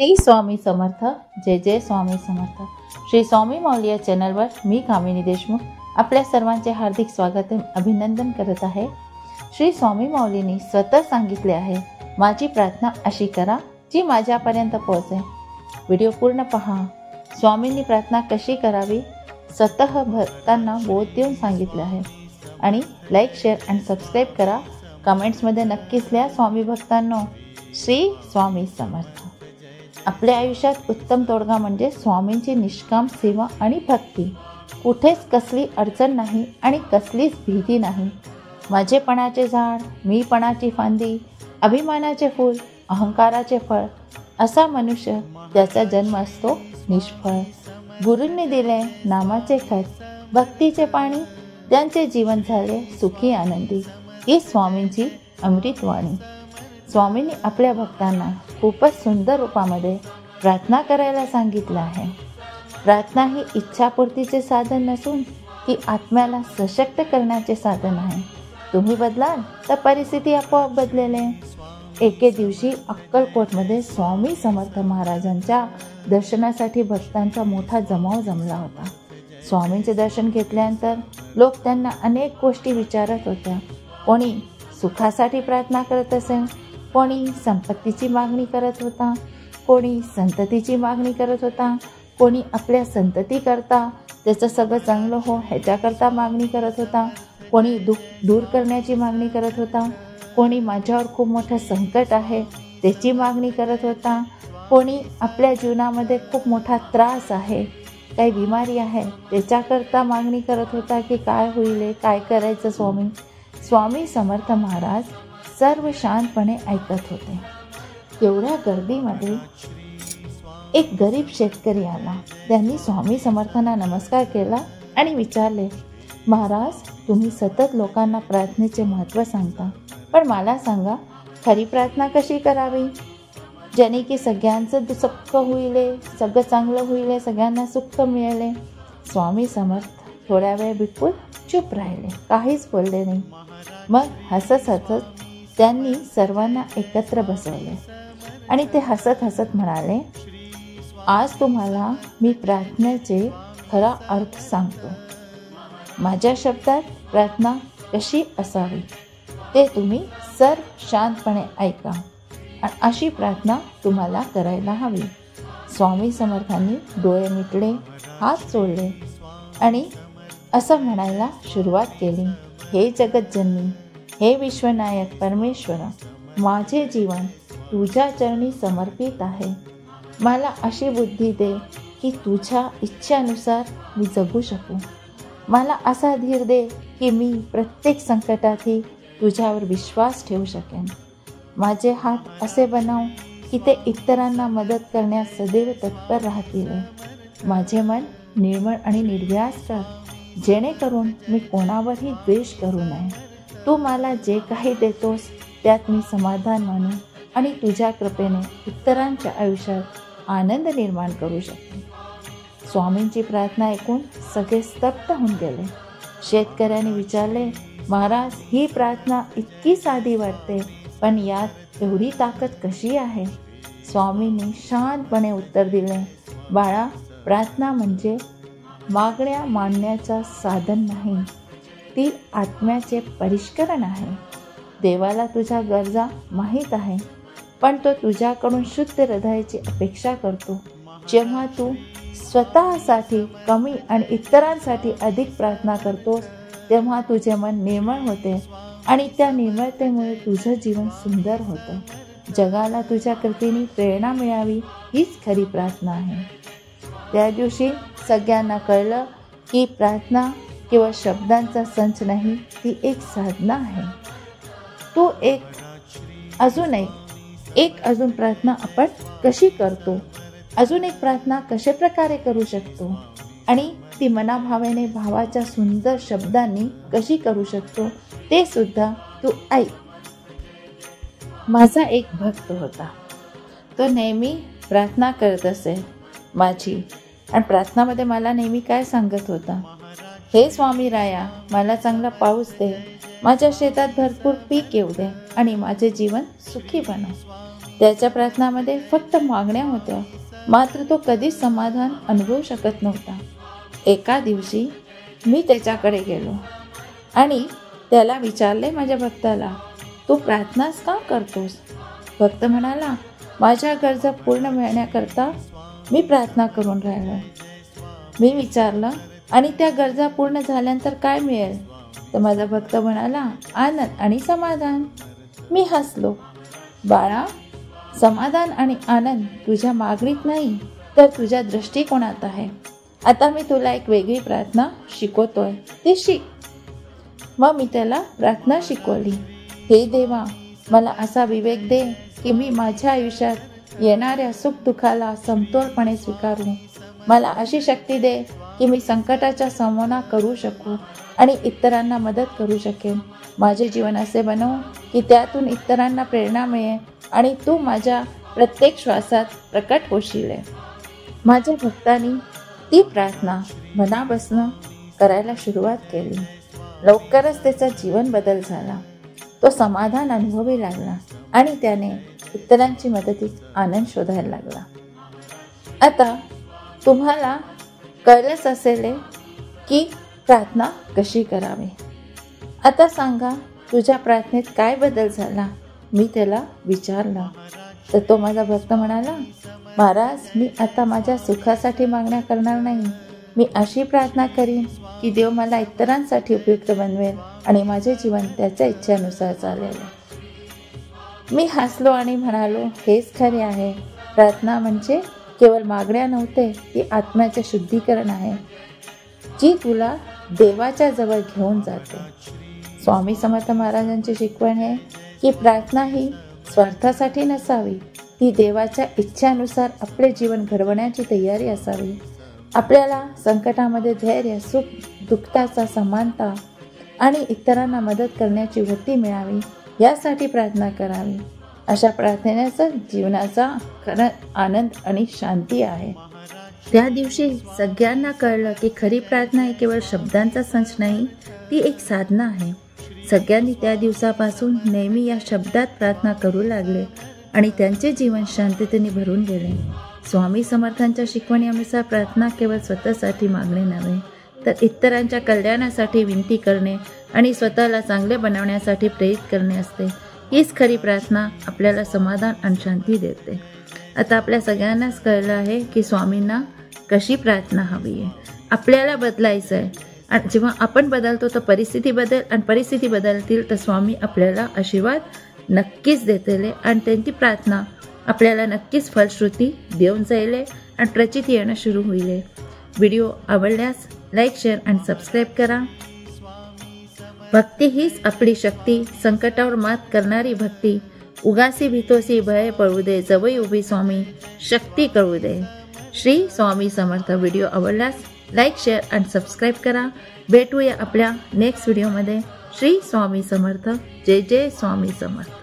श्री स्वामी समर्थ. जय जय स्वामी समर्थ. श्री स्वामी माऊली या चॅनलवर मी कामिनी देशमुख आपल्या सर्वांचे हार्दिक स्वागत अभिनंदन करत आहे. श्री स्वामी माऊलींनी स्वतः सांगितले आहे, माझी प्रार्थना अशी करा जी माझ्यापर्यंत पोहोचे. व्हिडिओ पूर्ण पहा. स्वामींनी प्रार्थना कशी करावी स्वतः भक्तांना बोध देऊन सांगितले आहे. आणि लाईक, शेअर आणि सबस्क्राईब करा. कमेंट्समध्ये नक्कीच लिहा स्वामी भक्तांनो, श्री स्वामी समर्थ. आपल्या आयुष्यात उत्तम तोडगा म्हणजे स्वामींची निष्काम सेवा आणि भक्ती. कुठेच कसली अडचण नाही आणि कसलीच भीती नाही. माझेपणाचे झाड, मीपणाची फांदी, अभिमानाचे फूल, अहंकाराचे फळ, असा मनुष्य त्याचा जन्म असतो निष्फळ. गुरूंनी दिले नामाचे खत, भक्तीचे पाणी, त्यांचे जीवन झाले सुखी आनंदी. ही स्वामींची अमृतवाणी. स्वामींनी आपल्या भक्तांना खूपच सुंदर रूपामध्ये प्रार्थना करायला सांगितलं आहे. प्रार्थना ही इच्छापूर्तीचे साधन नसून ती आत्म्याला सशक्त करण्याचे साधन आहे. तुम्ही बदलाल तर परिस्थिती आपोआप बदलेल. एके दिवशी अक्कलकोटमध्ये स्वामी समर्थ महाराजांच्या दर्शनासाठी भक्तांचा मोठा जमाव जमला होता. स्वामींचे दर्शन घेतल्यानंतर लोक त्यांना अनेक गोष्टी विचारत होत्या. कोणी सुखासाठी प्रार्थना करत असेल, कोणी संपत्तीची मागणी करत होता, कोणी संततीची मागणी करत होता, कोणी आपल्या संतती करता त्याचं सगळं चांगलं हो ह्याच्याकरता मागणी करत होता, कोणी दुःख दूर करण्याची मागणी करत होता, कोणी माझ्यावर खूप मोठं संकट आहे त्याची मागणी करत होता, कोणी आपल्या जीवनामध्ये खूप मोठा त्रास आहे, काही बिमारी आहे त्याच्याकरता मागणी करत होता की काय होईल, काय करायचं स्वामी. स्वामी समर्थ महाराज सर्व शांतपणे ऐकत होते. एवढ्या गर्दीमध्ये एक गरीब शेतकरी आला. त्यांनी स्वामी समर्थांना नमस्कार केला आणि विचारले, महाराज, तुम्ही सतत लोकांना प्रार्थनेचे महत्त्व सांगता, पण मला सांगा खरी प्रार्थना कशी करावी, ज्याने की सगळ्यांचं सुख होईल, सगळं चांगलं होईल, सगळ्यांना सुख मिळेल. स्वामी समर्थ थोड्या वेळ बिलकुल चूप राहिले, काहीच बोलले नाही. मग हसत हसत त्यांनी सर्वांना एकत्र बसवले आणि ते हसत हसत म्हणाले, आज तुम्हाला मी प्रार्थनेचे खरा अर्थ सांगतो. माझ्या शब्दात प्रार्थना कशी असावी ते तुम्ही सर्व शांतपणे ऐका आणि अशी प्रार्थना तुम्हाला करायला हवी. स्वामी समर्थांनी डोळे मिटले, हात सोडले आणि असं म्हणायला सुरुवात केली, हे जगतजननी, हे विश्वनायक परमेश्वर, माझे जीवन तुझ्या चरणी समर्पित आहे. मला अशी बुद्धी दे की तुझ्या इच्छेनुसार मी जगू शकू. मला असा धीर दे की मी प्रत्येक संकटातही तुझ्यावर विश्वास ठेवू शकेन. माझे हात असे बनव की ते इतरांना मदत करण्यास सदैव तत्पर राहतील. माझे मन निर्मळ आणि निर्व्यास कर, जेणेकरून मी कोणावरही द्वेष करू नये. तू मला जे काही देतोस त्यात मी समाधान मानू आणि तुझ्या कृपेने इतरांच्या आयुष्यात आनंद निर्माण करू शकते. स्वामींची प्रार्थना ऐकून सगळे स्तब्ध होऊन गेले. शेतकऱ्याने विचारले, महाराज, ही प्रार्थना इतकी साधी वाटते, पण यात एवढी ताकद कशी आहे? स्वामींनी शांतपणे उत्तर दिले, बाळा, प्रार्थना म्हणजे मागण्या मांडण्याचा साधन नाही, ती आत्म्याचे परिष्करण आहे. देवाला तुझ्या गरजा माहीत आहे, पण तो तुझ्याकडून शुद्ध हृदयाची अपेक्षा करतो. जेव्हा तू स्वतःसाठी कमी आणि इतरांसाठी अधिक प्रार्थना करतोस तेव्हा तुझे मन निर्मळ होते आणि त्या निर्मळतेमुळे तुझं जीवन सुंदर होतं. जगाला तुझ्या कृपेने प्रेरणा मिळावी हीच खरी प्रार्थना आहे. त्या दिवशी सगळ्यांना कळलं की प्रार्थना केवळ शब्दांचा संच नाही, ती एक साधना आहे. तो अजून प्रार्थना आपण कशी करतो, अजून एक प्रार्थना कशा प्रकारे करू शकतो आणि ती मनाभावेने भावाच्या सुंदर शब्दांनी कशी करू शकतो ते सुद्धा तू ऐक. माझा एक भक्त होता. तो नेहमी प्रार्थना करत असे माझी, आणि प्रार्थनामध्ये मला नेहमी काय सांगत होता, हे स्वामी राया, मला चांगला पाऊस दे, माझ्या शेतात भरपूर पीक येऊ दे आणि माझे जीवन सुखी बनव. त्याच्या प्रार्थनामध्ये फक्त मागण्या होत्या, मात्र तो कधीच समाधान अनुभवू शकत नव्हता. एका दिवशी मी त्याच्याकडे गेलो आणि त्याला विचारले, माझ्या भक्ताला, तू प्रार्थनाच का करतोस? भक्त म्हणाला, माझ्या गरजा पूर्ण मिळण्याकरता मी प्रार्थना करून राहिलो. मी विचारलं, आणि त्या गरजा पूर्ण झाल्यानंतर काय मिळेल? तर माझा भक्त म्हणाला, आनंद आणि समाधान. मी हसलो. बाळा, समाधान आणि आनंद तुझ्या मागणीत नाही तर तुझ्या दृष्टिकोनात आहे. आता मी तुला एक वेगळी प्रार्थना शिकवतोय, ती शिक. मग मी त्याला प्रार्थना शिकवली. हे देवा, मला असा विवेक दे की मी माझ्या आयुष्यात येणाऱ्या सुख दुःखाला समतोलपणे स्वीकारू. मला अशी शक्ती दे की मी संकटाचा सामना करू शकू आणि इतरांना मदत करू शकेन. माझे जीवन असे बनव की त्यातून इतरांना प्रेरणा मिळेल आणि तू माझ्या प्रत्येक श्वासात प्रकट होशील. माझ्या भक्तांनी ती प्रार्थना मनापासून करायला सुरुवात केली. लवकरच त्याचा जीवन बदल झाला. तो समाधान अनुभवू लागला आणि त्याने इतरांची मदतीत आनंद शोधायला लागला. आता तुम्हाला कळलंच असेल की प्रार्थना कशी करावी. आता सांगा, तुझ्या प्रार्थनेत काय बदल झाला? मी त्याला विचारलं. तर तो माझा भक्त म्हणाला, महाराज, मी आता माझ्या सुखासाठी मागण्या करणार नाही. मी अशी प्रार्थना करीन की देव मला इतरांसाठी उपयुक्त बनवेल आणि माझे जीवन त्याच्या इच्छेनुसार चालेल. मी हसलो आणि म्हणालो, हेच खरे आहे. प्रार्थना म्हणजे केवळ मागण्या नव्हते, ती आत्म्याचे शुद्धीकरण आहे, जी तुला देवाच्या जवळ घेऊन जाते. स्वामी समर्थ महाराजांची शिकवण आहे की प्रार्थना ही स्वार्थासाठी नसावी, ती देवाच्या इच्छेनुसार आपले जीवन घडवण्याची तयारी असावी. आपल्याला संकटामध्ये धैर्य, सुख दुःखाचा समानता आणि इतरांना मदत करण्याची वृत्ती मिळावी, यासाठी प्रार्थना करावी. अशा प्रार्थनेचा जीवनाचा खरा आनंद आणि शांती आहे. त्या दिवशी सगळ्यांना कळलं की खरी प्रार्थना ही केवळ शब्दांचा संच नाही, ती एक साधना आहे. सगळ्यांनी त्या दिवसापासून नेहमी या शब्दात प्रार्थना करू लागले आणि त्यांचे जीवन शांततेने भरून गेले. स्वामी समर्थांच्या शिकवणीनुसार प्रार्थना केवळ स्वतःसाठी मागणे नव्हे, तर इतरांच्या कल्याणासाठी विनंती करणे आणि स्वतःला चांगले बनवण्यासाठी प्रेरित करणे असते. हीच खरी प्रार्थना आपल्याला समाधान आणि शांती देते. आता आपल्या सगळ्यांनाच कळलं आहे की स्वामींना कशी प्रार्थना हवी आहे. आपल्याला बदलायचं आहे आणि जेव्हा आपण बदलतो तर परिस्थिती बदल आणि परिस्थिती बदलतील तर स्वामी आपल्याला आशीर्वाद नक्कीच देतील आणि त्यांची प्रार्थना आपल्याला नक्कीच फलश्रुती देऊन जाईल आणि प्रचिती येणं सुरू होईल. व्हिडिओ आवडल्यास लाईक, शेअर आणि सबस्क्राईब करा. भक्ती हीच आपली शक्ती, संकटावर मात करणारी भक्ती. उगासी भीतोसी भय पळू दे, जवळ उभी स्वामी शक्ती कळू दे. श्री स्वामी समर्थ. व्हिडिओ आवडल्यास लाईक, शेअर आणि सबस्क्राईब करा. भेटूया आपल्या नेक्स्ट व्हिडिओमध्ये. श्री स्वामी समर्थ. जय जय स्वामी समर्थ.